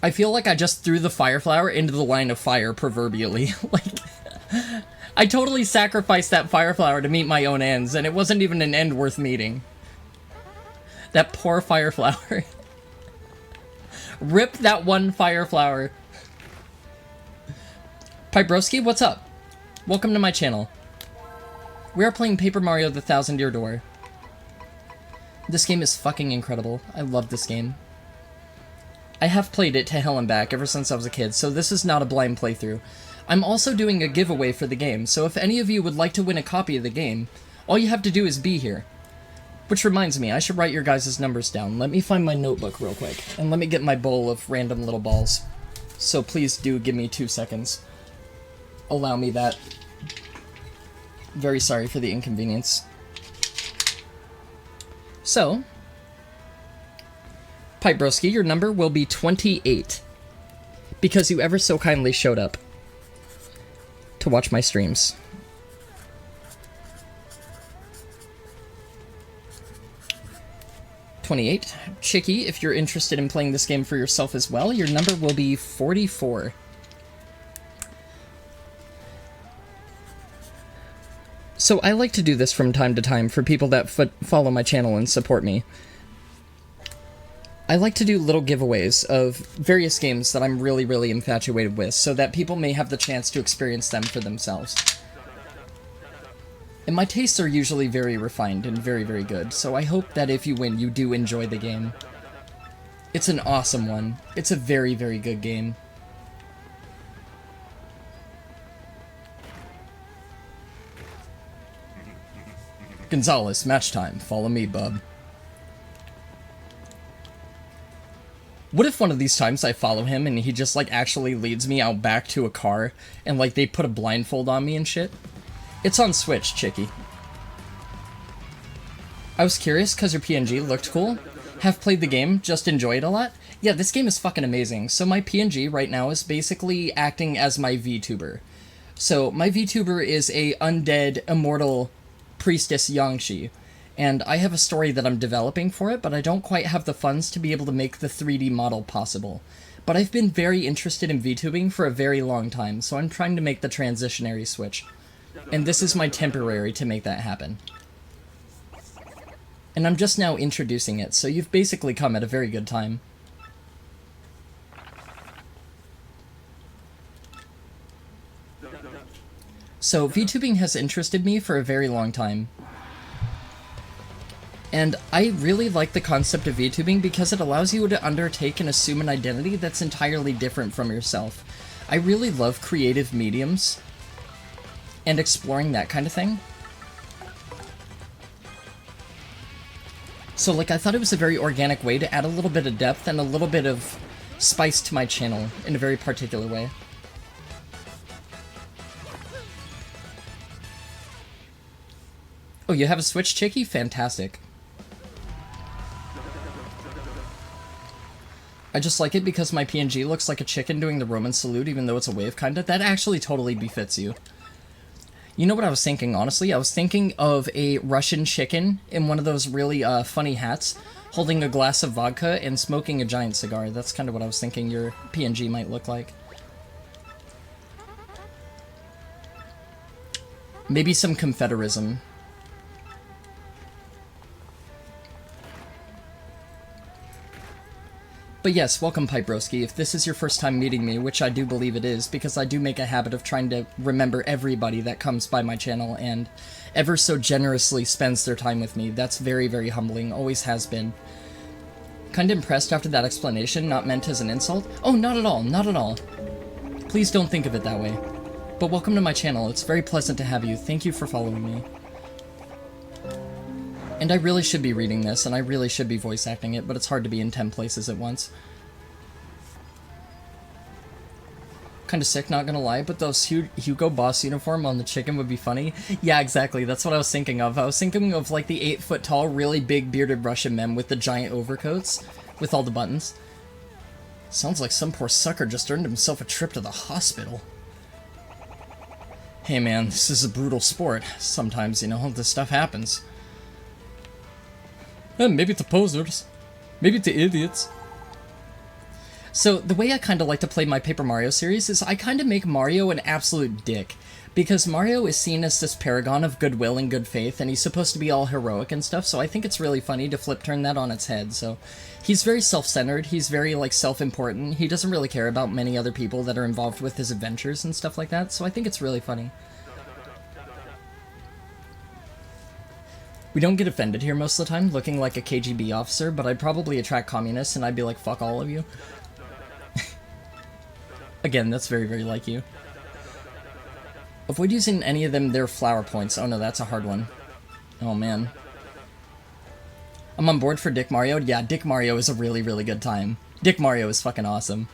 I feel like I just threw the fire flower into the line of fire, proverbially. Like, I totally sacrificed that fire flower to meet my own ends, and it wasn't even an end worth meeting. That poor fire flower. Rip that one fire flower. Pybroski, what's up? Welcome to my channel. We are playing Paper Mario The Thousand Year Door. This game is fucking incredible. I love this game. I have played it to hell and back ever since I was a kid, so this is not a blind playthrough. I'm also doing a giveaway for the game, so if any of you would like to win a copy of the game, all you have to do is be here. Which reminds me, I should write your guys' numbers down. Let me find my notebook real quick, and let me get my bowl of random little balls. So please do give me 2 seconds. Allow me that. Very sorry for the inconvenience. So, Pybroski, your number will be 28, because you ever so kindly showed up to watch my streams. $28. Chicky, if you're interested in playing this game for yourself as well, your number will be 44. So I like to do this from time to time for people that follow my channel and support me. I like to do little giveaways of various games that I'm really, really infatuated with, so that people may have the chance to experience them for themselves. And my tastes are usually very refined and very, very good, so I hope that if you win, you do enjoy the game. It's an awesome one. It's a very, very good game. Gonzalez, match time. Follow me, bub. What if one of these times I follow him and he just, like, actually leads me out back to a car and, like, they put a blindfold on me and shit? It's on Switch, Chicky. I was curious because your PNG looked cool. Have played the game, just enjoy it a lot. Yeah, this game is fucking amazing. So my PNG right now is basically acting as my VTuber. So my VTuber is a undead, immortal priestess Yangshi. And I have a story that I'm developing for it, but I don't quite have the funds to be able to make the 3D model possible. But I've been very interested in VTubing for a very long time, so I'm trying to make the transitionary switch. And this is my temporary to make that happen. And I'm just now introducing it, so you've basically come at a very good time. So VTubing has interested me for a very long time. And I really like the concept of VTubing because it allows you to undertake and assume an identity that's entirely different from yourself. I really love creative mediums and exploring that kind of thing. So, like, I thought it was a very organic way to add a little bit of depth and a little bit of spice to my channel in a very particular way. Oh, you have a Switch, Chicky? Fantastic. I just like it because my PNG looks like a chicken doing the Roman salute, even though it's a wave, kinda. That actually totally befits you. You know what I was thinking, honestly? I was thinking of a Russian chicken in one of those really funny hats, holding a glass of vodka and smoking a giant cigar. That's kind of what I was thinking your PNG might look like. Maybe some Confederism. But yes, welcome Pybroski. If this is your first time meeting me, which I do believe it is, because I do make a habit of trying to remember everybody that comes by my channel and ever so generously spends their time with me. That's very, very humbling. Always has been. Kinda impressed after that explanation, not meant as an insult. Oh, not at all, not at all. Please don't think of it that way. But welcome to my channel. It's very pleasant to have you. Thank you for following me. And I really should be reading this, and I really should be voice acting it, but it's hard to be in 10 places at once. Kinda sick, not gonna lie, but those Hugo Boss uniform on the chicken would be funny. Yeah, exactly, that's what I was thinking of. I was thinking of, like, the 8-foot-tall, really big bearded Russian men with the giant overcoats, with all the buttons. Sounds like some poor sucker just earned himself a trip to the hospital. Hey man, this is a brutal sport. Sometimes, you know, this stuff happens. Maybe it's the posers. Maybe it's the idiots. So the way I kind of like to play my Paper Mario series is I kind of make Mario an absolute dick. Because Mario is seen as this paragon of goodwill and good faith, and he's supposed to be all heroic and stuff, so I think it's really funny to turn that on its head. So he's very self-centered, he's very, like, self-important, he doesn't really care about many other people that are involved with his adventures and stuff like that, so I think it's really funny. We don't get offended here most of the time, looking like a KGB officer, but I'd probably attract communists, and I'd be like, fuck all of you. Again, that's very, very like you. Avoid using any of them their flower points. Oh no, that's a hard one. Oh man. I'm on board for Dick Mario. Yeah, Dick Mario is a really, really good time. Dick Mario is fucking awesome.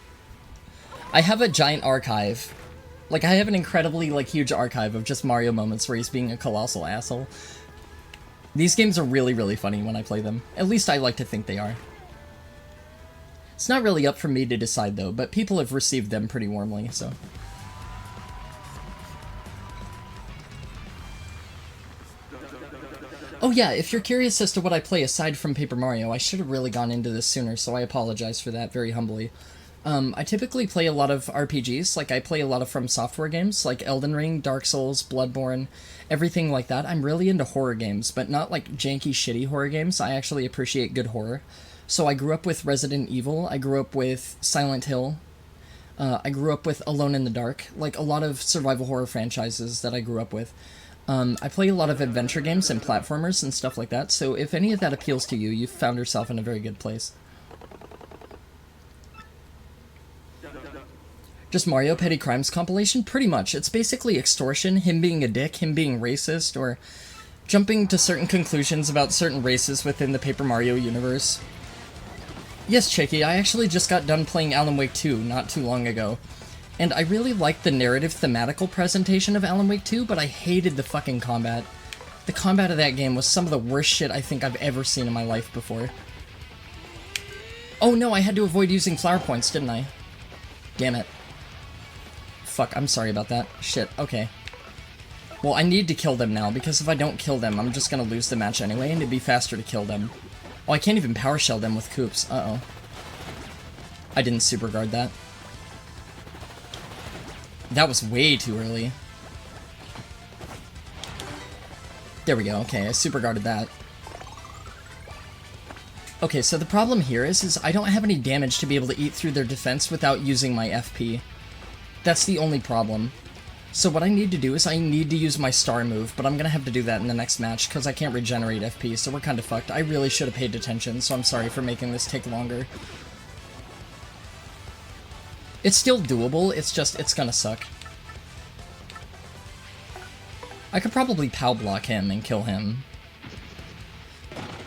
I have a giant archive. Like, I have an incredibly, like, huge archive of just Mario moments where he's being a colossal asshole. These games are really, really funny when I play them. At least I like to think they are. It's not really up for me to decide, though, but people have received them pretty warmly, so... Oh yeah, if you're curious as to what I play aside from Paper Mario, I should have really gone into this sooner, so I apologize for that very humbly. I typically play a lot of RPGs, like I play a lot of From Software games, like Elden Ring, Dark Souls, Bloodborne, everything like that. I'm really into horror games, but not like janky, shitty horror games. I actually appreciate good horror. So I grew up with Resident Evil, I grew up with Silent Hill, I grew up with Alone in the Dark, like a lot of survival horror franchises that I grew up with. I play a lot of adventure games and platformers and stuff like that, so if any of that appeals to you, you've found yourself in a very good place. Just Mario Petty Crimes compilation? Pretty much. It's basically extortion, him being a dick, him being racist, or jumping to certain conclusions about certain races within the Paper Mario universe. Yes, Chicky, I actually just got done playing Alan Wake 2 not too long ago. And I really liked the narrative thematical presentation of Alan Wake 2, but I hated the fucking combat. The combat of that game was some of the worst shit I think I've ever seen in my life before. Oh no, I had to avoid using flower points, didn't I? Damn it. Fuck, I'm sorry about that. Shit, okay. Well, I need to kill them now, because if I don't kill them, I'm just gonna lose the match anyway, and it'd be faster to kill them. Oh, I can't even power shell them with Koops. Uh-oh. I didn't super guard that. That was way too early. There we go, okay, I super guarded that. Okay, so the problem here is I don't have any damage to be able to eat through their defense without using my FP. That's the only problem. So what I need to do is I need to use my star move, but I'm gonna have to do that in the next match, because I can't regenerate FP, so we're kind of fucked. I really should have paid attention, so I'm sorry for making this take longer. It's still doable, it's just, it's gonna suck. I could probably POW block him and kill him.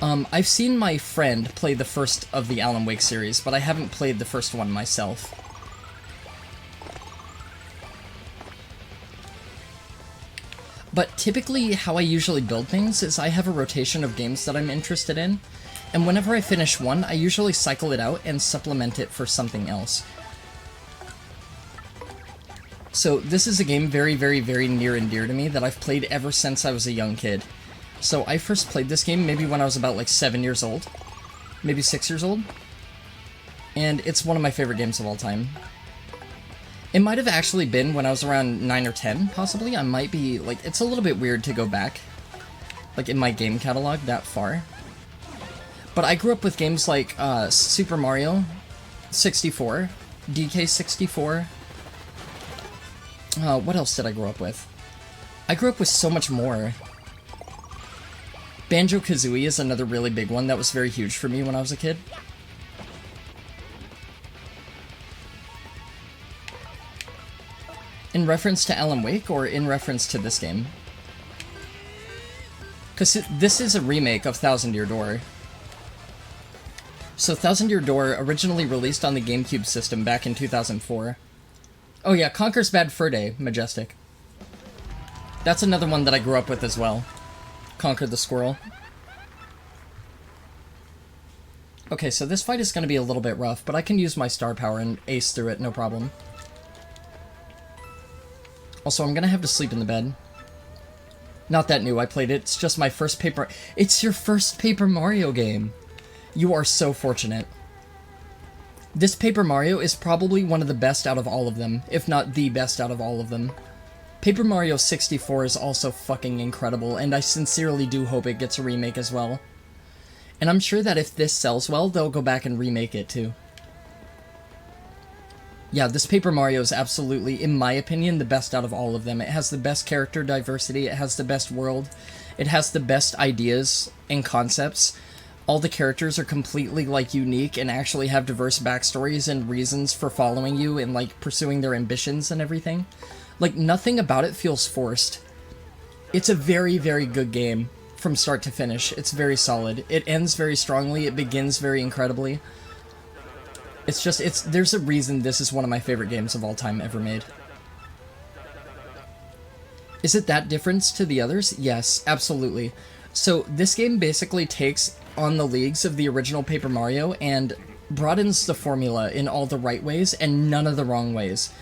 I've seen my friend play the first of the Alan Wake series, but I haven't played the first one myself. But typically, how I usually build things is I have a rotation of games that I'm interested in, and whenever I finish one, I usually cycle it out and supplement it for something else. So this is a game very, very, very near and dear to me that I've played ever since I was a young kid. So I first played this game maybe when I was about like 7 years old, maybe 6 years old, and it's one of my favorite games of all time. It might have actually been when I was around 9 or 10, possibly. I might be, like, it's a little bit weird to go back, like, in my game catalog that far. But I grew up with games like Super Mario 64, DK 64. What else did I grow up with? I grew up with so much more. Banjo-Kazooie is another really big one that was very huge for me when I was a kid. In reference to Alan Wake, or in reference to this game? Because this is a remake of Thousand Year Door. So Thousand Year Door originally released on the GameCube system back in 2004. Oh yeah, Conker's Bad Fur Day, Majestic. That's another one that I grew up with as well. Conker the Squirrel. Okay, so this fight is going to be a little bit rough, but I can use my star power and ace through it, no problem. Also, I'm gonna have to sleep in the bed. Not that new, I played it. It's just my first Paper... It's your first Paper Mario game! You are so fortunate. This Paper Mario is probably one of the best out of all of them, if not the best out of all of them. Paper Mario 64 is also fucking incredible, and I sincerely do hope it gets a remake as well. And I'm sure that if this sells well, they'll go back and remake it too. Yeah, this Paper Mario is absolutely, in my opinion, the best out of all of them. It has the best character diversity, it has the best world, it has the best ideas and concepts. All the characters are completely, like, unique and actually have diverse backstories and reasons for following you and, like, pursuing their ambitions and everything. Like, nothing about it feels forced. It's a very, very good game from start to finish. It's very solid. It ends very strongly. It begins very incredibly. It's just, there's a reason this is one of my favorite games of all time ever made. Is it that different to the others? Yes, absolutely. So, this game basically takes on the leagues of the original Paper Mario and broadens the formula in all the right ways and none of the wrong ways.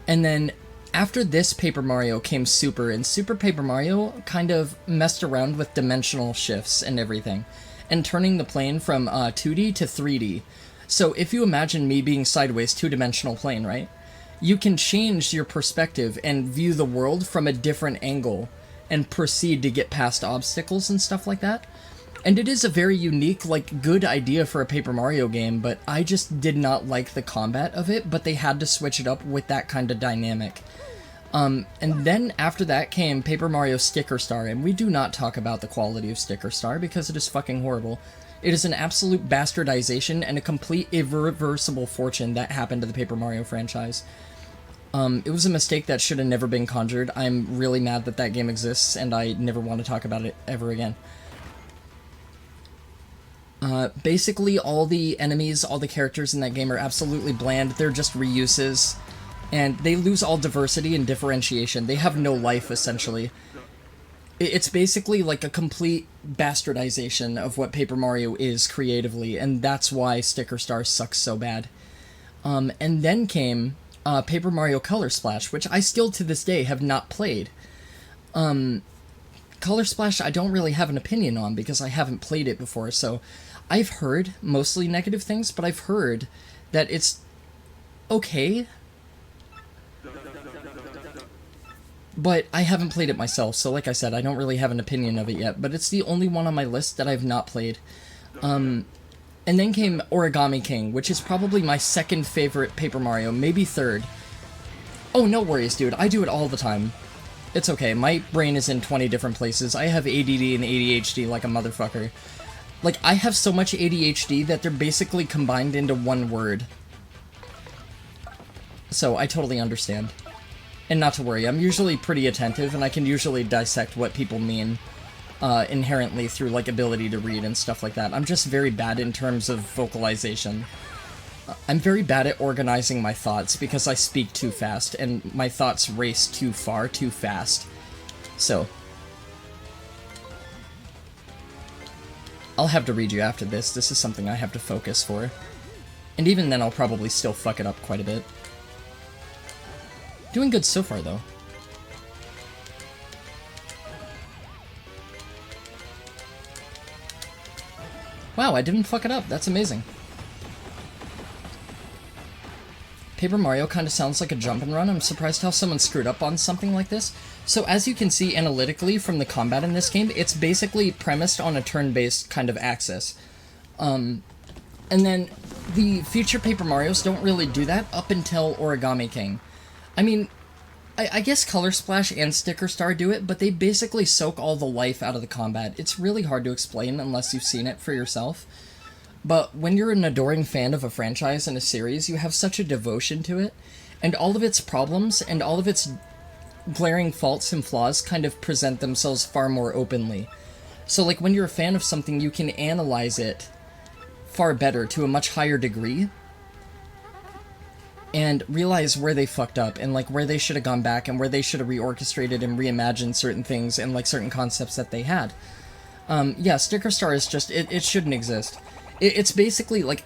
And then after this Paper Mario came Super, and Super Paper Mario kind of messed around with dimensional shifts and everything, and turning the plane from 2D to 3D. So if you imagine me being sideways, two-dimensional plane, right? You can change your perspective and view the world from a different angle and proceed to get past obstacles and stuff like that. And it is a very unique, like, good idea for a Paper Mario game, but I just did not like the combat of it, but they had to switch it up with that kind of dynamic. And then after that came Paper Mario Sticker Star, and we do not talk about the quality of Sticker Star because it is fucking horrible. It is an absolute bastardization and a complete irreversible fortune that happened to the Paper Mario franchise. It was a mistake that should have never been conjured. I'm really mad that that game exists, and I never want to talk about it ever again. Basically, all the enemies, all the characters in that game are absolutely bland. They're just reuses, and they lose all diversity and differentiation. They have no life, essentially. It's basically like a complete bastardization of what Paper Mario is creatively, and that's why Sticker Star sucks so bad. And then came Paper Mario Color Splash, which I still to this day have not played. Color Splash I don't really have an opinion on because I haven't played it before, so I've heard mostly negative things, but I've heard that it's okay. But I haven't played it myself, so like I said, I don't really have an opinion of it yet, but it's the only one on my list that I've not played. And then came Origami King, which is probably my second favorite Paper Mario, maybe third. Oh, no worries, dude, I do it all the time. It's okay, my brain is in 20 different places. I have ADD and ADHD like a motherfucker. Like, I have so much ADHD that they're basically combined into one word. So, I totally understand. And not to worry, I'm usually pretty attentive, and I can usually dissect what people mean inherently through, like, ability to read and stuff like that. I'm just very bad in terms of vocalization. I'm very bad at organizing my thoughts because I speak too fast, and my thoughts race too far, too fast. So, I'll have to read you after this. This is something I have to focus for. And even then, I'll probably still fuck it up quite a bit. Doing good so far, though. Wow, I didn't fuck it up. That's amazing. Paper Mario kind of sounds like a jump and run. I'm surprised how someone screwed up on something like this. So as you can see analytically from the combat in this game, it's basically premised on a turn-based kind of axis. And then the future Paper Marios don't really do that up until Origami King. I mean, I guess Color Splash and Sticker Star do it, but they basically soak all the life out of the combat. It's really hard to explain unless you've seen it for yourself. But when you're an adoring fan of a franchise and a series, you have such a devotion to it, and all of its problems and all of its glaring faults and flaws kind of present themselves far more openly. So, like, when you're a fan of something, you can analyze it far better to a much higher degree, and realize where they fucked up, and, like, where they should have gone back, and where they should have reorchestrated and reimagined certain things, and, like, certain concepts that they had. Yeah, Sticker Star is just, it shouldn't exist. It's basically, like,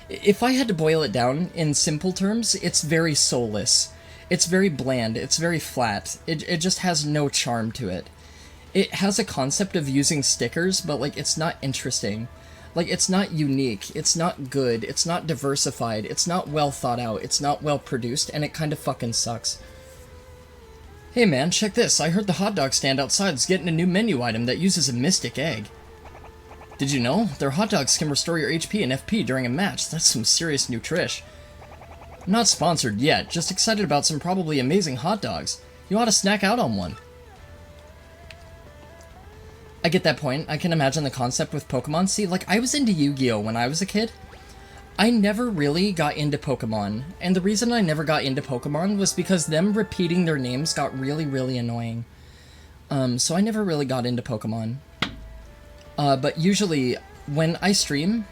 if I had to boil it down in simple terms, it's very soulless. It's very bland, it's very flat, it just has no charm to it. It has a concept of using stickers, but, like, it's not interesting. Like, it's not unique, it's not good, it's not diversified, it's not well thought out, it's not well produced, and it kind of fucking sucks. Hey man, check this. I heard the hot dog stand outside is getting a new menu item that uses a mystic egg. Did you know? Their hot dogs can restore your HP and FP during a match. That's some serious nutrish. Not sponsored yet, just excited about some probably amazing hot dogs. You ought to snack out on one. I get that point. I can imagine the concept with Pokemon. See, like, I was into Yu-Gi-Oh! When I was a kid. I never really got into Pokemon, and the reason I never got into Pokemon was because them repeating their names got really, really annoying. So I never really got into Pokemon. But usually, when I stream,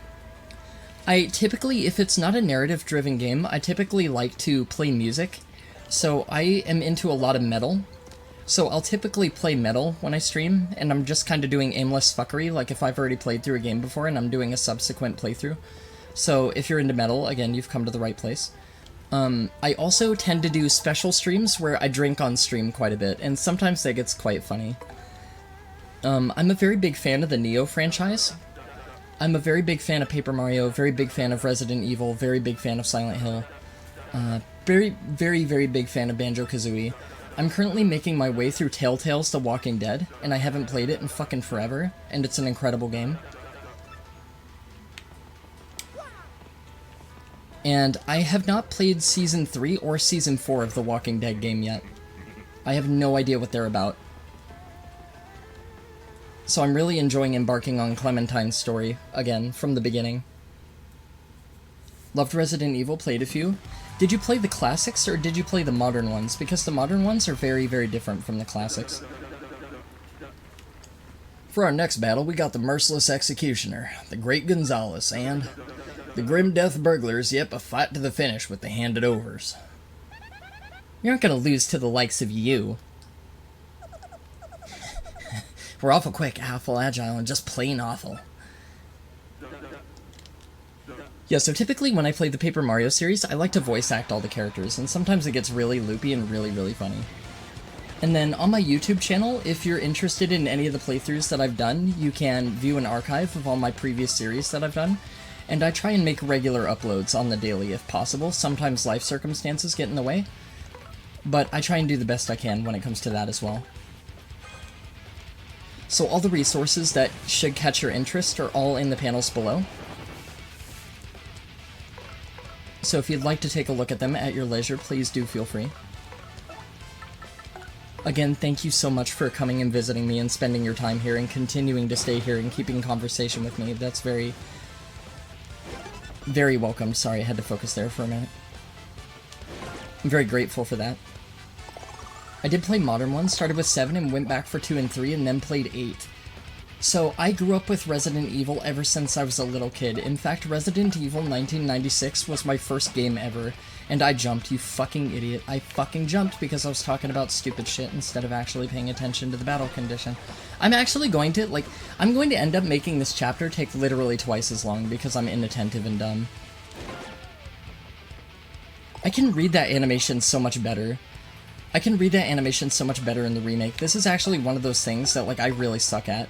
I typically, if it's not a narrative-driven game, I typically like to play music. So I am into a lot of metal. So I'll typically play metal when I stream, and I'm just kind of doing aimless fuckery, like if I've already played through a game before and I'm doing a subsequent playthrough. So if you're into metal, again, you've come to the right place. I also tend to do special streams where I drink on stream quite a bit, and sometimes that gets quite funny. I'm a very big fan of the Nioh franchise. I'm a very big fan of Paper Mario, very big fan of Resident Evil, very big fan of Silent Hill. Very, very, very big fan of Banjo-Kazooie. I'm currently making my way through Telltale's The Walking Dead, and I haven't played it in fucking forever, and it's an incredible game. And I have not played Season 3 or Season 4 of the Walking Dead game yet. I have no idea what they're about. So I'm really enjoying embarking on Clementine's story, again, from the beginning. Loved Resident Evil, played a few. Did you play the classics, or did you play the modern ones? Because the modern ones are very, very different from the classics. For our next battle, we got the Merciless Executioner, the Great Gonzalez, and the Grim Death Burglars. Yep, a fight to the finish with the Handed Overs. You aren't gonna lose to the likes of you. We're awful quick, awful agile, and just plain awful. Yeah, so typically when I play the Paper Mario series, I like to voice act all the characters, and sometimes it gets really loopy and really, really funny. And then on my YouTube channel, if you're interested in any of the playthroughs that I've done, you can view an archive of all my previous series that I've done. And I try and make regular uploads on the daily if possible. Sometimes life circumstances get in the way, but I try and do the best I can when it comes to that as well. So all the resources that should catch your interest are all in the panels below. So if you'd like to take a look at them at your leisure, please do feel free. Again, thank you so much for coming and visiting me and spending your time here and continuing to stay here and keeping conversation with me. That's very, very welcome. Sorry, I had to focus there for a minute. I'm very grateful for that. I did play modern ones, started with 7 and went back for 2 and 3 and then played 8. So I grew up with Resident Evil ever since I was a little kid. In fact, Resident Evil 1996 was my first game ever, and I jumped, you fucking idiot. I fucking jumped because I was talking about stupid shit instead of actually paying attention to the battle condition. I'm actually going to, I'm going to end up making this chapter take literally twice as long because I'm inattentive and dumb. I can read that animation so much better. I can read that animation so much better in the remake. This is actually one of those things that, I really suck at.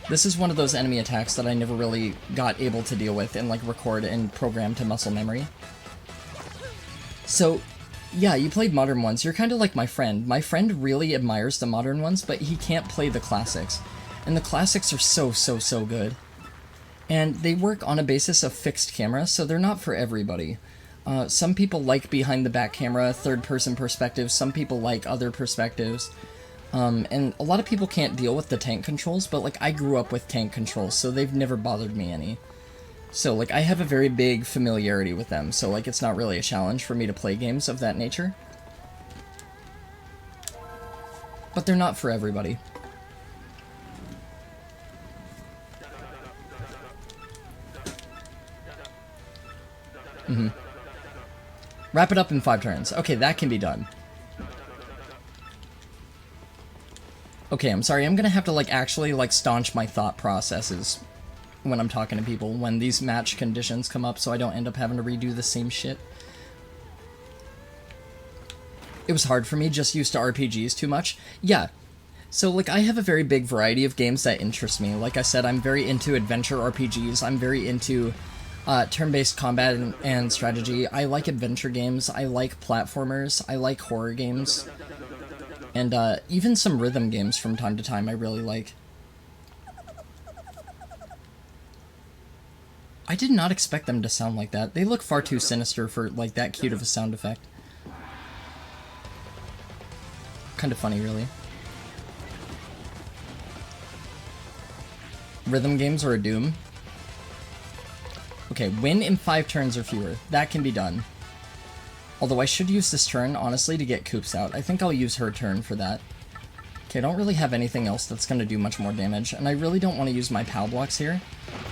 This is one of those enemy attacks that I never really got able to deal with and, record and program to muscle memory. So, yeah, you played modern ones. You're kind of like my friend. My friend really admires the modern ones, but he can't play the classics. And the classics are so, so, so good. And they work on a basis of fixed camera, so they're not for everybody. Some people like behind-the-back camera, third-person perspectives. Some people like other perspectives. And a lot of people can't deal with the tank controls, but, I grew up with tank controls, so they've never bothered me any. So, I have a very big familiarity with them, so, it's not really a challenge for me to play games of that nature. But they're not for everybody. Wrap it up in 5 turns. Okay, that can be done. Okay, I'm sorry, I'm gonna have to, actually, staunch my thought processes when I'm talking to people, when these match conditions come up, so I don't end up having to redo the same shit. It was hard for me, just used to RPGs too much. Yeah. So, like, I have a very big variety of games that interest me. Like I said, I'm very into adventure RPGs. I'm very into turn-based combat and strategy. I like adventure games. I like platformers. I like horror games. And even some rhythm games from time to time I really like. I did not expect them to sound like that. They look far too sinister for, like, that cute of a sound effect. Kind of funny, really. Rhythm games are a doom. Okay, win in 5 turns or fewer. That can be done. Although I should use this turn, honestly, to get Koops out. I think I'll use her turn for that. Okay, I don't really have anything else that's going to do much more damage, and I really don't want to use my POW blocks here.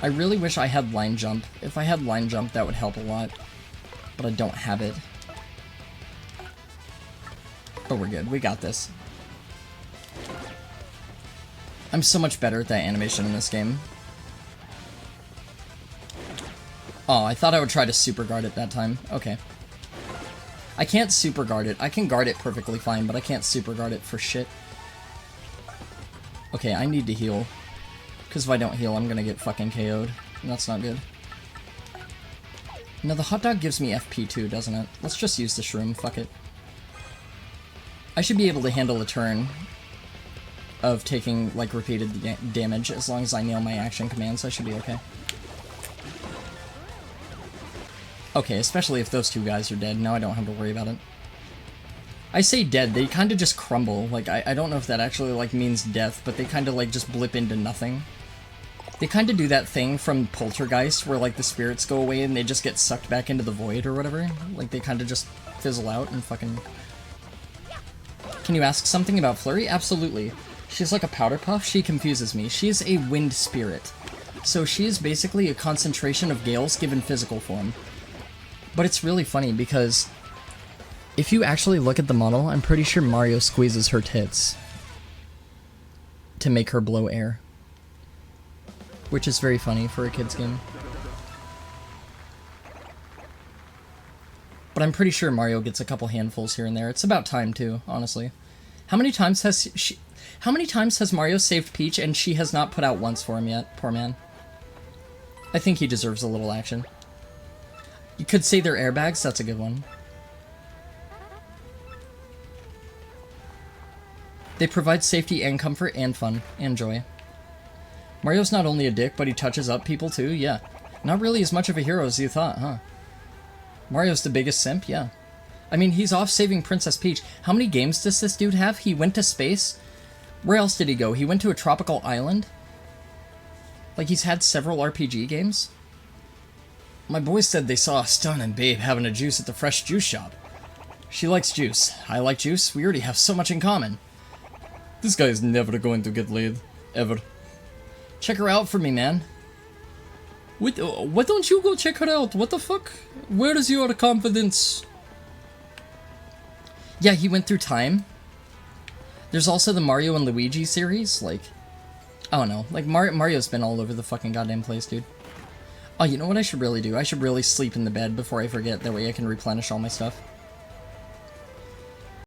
I really wish I had line jump. If I had line jump, that would help a lot. But I don't have it. But we're good. We got this. I'm so much better at that animation in this game. Oh, I thought I would try to super guard it that time. Okay. I can't super guard it. I can guard it perfectly fine, but I can't super guard it for shit. Okay, I need to heal. Because if I don't heal, I'm gonna get fucking KO'd. And that's not good. Now, the hot dog gives me FP too, doesn't it? Let's just use the shroom. Fuck it. I should be able to handle a turn of taking, like, repeated damage. As long as I nail my action commands, I should be okay. Okay, especially if those 2 guys are dead. Now I don't have to worry about it. I say dead, they kind of just crumble. Like, I don't know if that actually, like, means death, but they kind of, like, just blip into nothing. They kind of do that thing from Poltergeist where, like, the spirits go away and they just get sucked back into the void or whatever. Like, they kind of just fizzle out and fucking... Can you ask something about Flurry? Absolutely. She's like a powder puff. She confuses me. She is a wind spirit. So she is basically a concentration of gales given physical form. But it's really funny because if you actually look at the model, I'm pretty sure Mario squeezes her tits to make her blow air. Which is very funny for a kid's game. But I'm pretty sure Mario gets a couple handfuls here and there. It's about time too, honestly. How many times has Mario saved Peach and she has not put out once for him yet? Poor man. I think he deserves a little action. You could say they're airbags, that's a good one. They provide safety and comfort and fun and joy. Mario's not only a dick, but he touches up people too, yeah. Not really as much of a hero as you thought, huh? Mario's the biggest simp, yeah. I mean, he's off saving Princess Peach. How many games does this dude have? He went to space? Where else did he go? He went to a tropical island? Like, he's had several RPG games? My boys said they saw a stunning babe having a juice at the fresh juice shop. She likes juice. I like juice. We already have so much in common. This guy is never going to get laid. Ever. Check her out for me, man. Why don't you go check her out? What the fuck? Where is your confidence? Yeah, he went through time. There's also the Mario and Luigi series. Like, I don't know. Like, Mario's been all over the fucking goddamn place, dude. Oh, you know what I should really do? I should really sleep in the bed before I forget. That way I can replenish all my stuff.